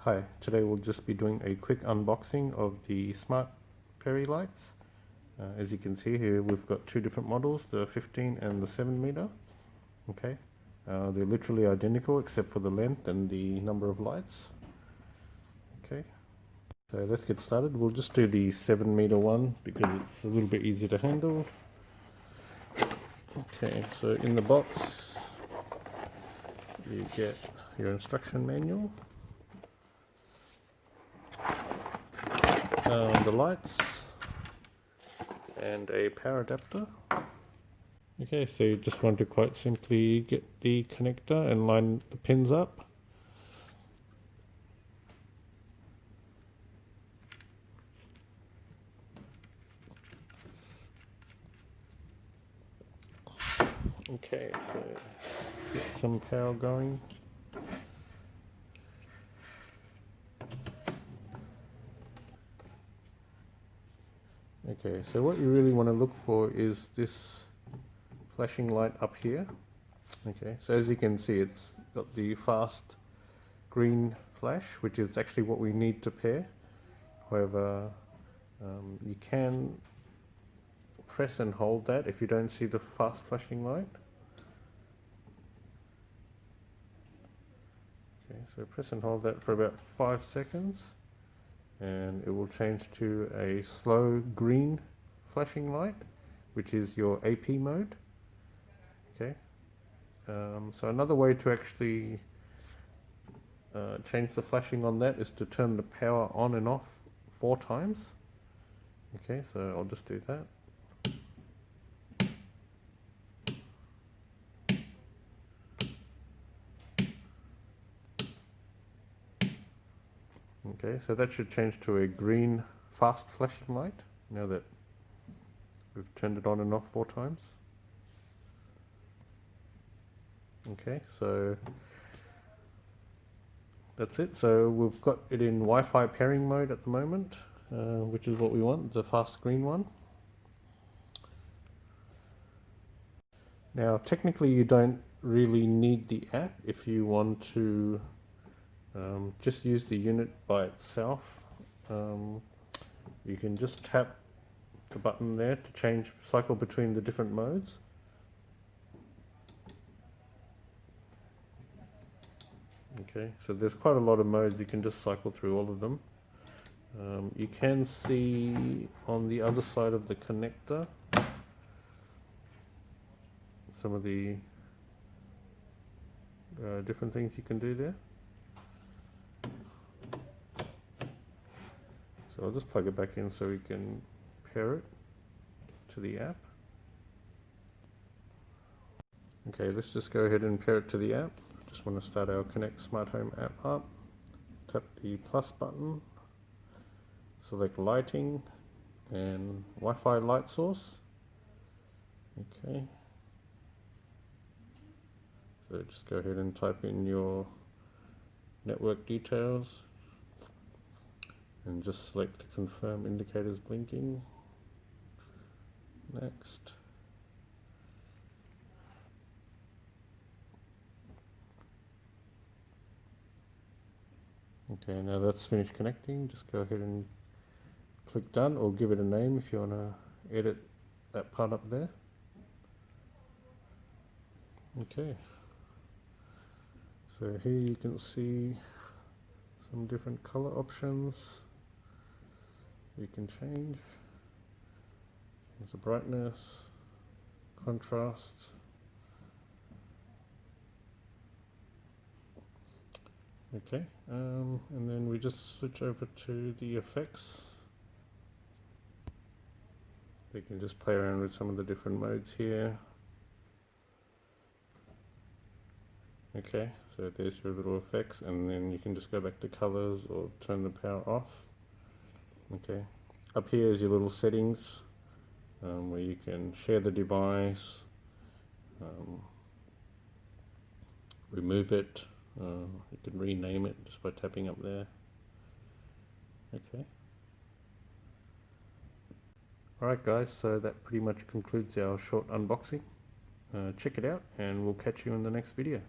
Hi, today we'll just be doing a quick unboxing of the smart fairy lights. As you can see here, we've got two different models, the 15 and the 7 meter. Okay, they're literally identical except for the length and the number of lights. Okay, so let's get started. We'll just do the 7 meter one because it's a little bit easier to handle. Okay, so in the box you get your instruction manual, the lights, and a power adapter. Okay, so you just want to quite simply get the connector and line the pins up. Okay, so get some power going. Okay, so what you really want to look for is this flashing light up here. Okay, so as you can see, it's got the fast green flash, which is actually what we need to pair. However, you can press and hold that if you don't see the fast flashing light. Okay, so press and hold that for about 5 seconds and it will change to a slow green flashing light, which is your AP mode. Okay, so another way to actually change the flashing on that is to turn the power on and off 4 times. Okay, so I'll just do that. Okay, so that should change to a green fast flashing light now that we've turned it on and off 4 times. Okay, so that's it. So we've got it in Wi-Fi pairing mode at the moment, which is what we want, the fast green one. Now technically you don't really need the app if you want to just use the unit by itself. You can just tap the button there to cycle between the different modes. Okay, so there's quite a lot of modes, you can just cycle through all of them. You can see on the other side of the connector some of the different things you can do there. So I'll just plug it back in so we can pair it to the app. Okay, let's just go ahead and pair it to the app. Just want to start our Connect Smart Home app up. Tap the plus button, select lighting and Wi-Fi light source. Okay. So just go ahead and type in your network details and just select confirm indicators blinking. Next. Okay, now that's finished connecting. Just go ahead and click done, or give it a name if you want to edit that part up there. Okay. So here you can see some different color options you can change. There's the brightness, contrast. Okay, and then we just switch over to the effects. We can just play around with some of the different modes here. Okay, so there's your little effects, and then you can just go back to colors or turn the power off. Okay, up here is your little settings where you can share the device, remove it, you can rename it just by tapping up there. Okay. Alright guys, so that pretty much concludes our short unboxing. Check it out and we'll catch you in the next video.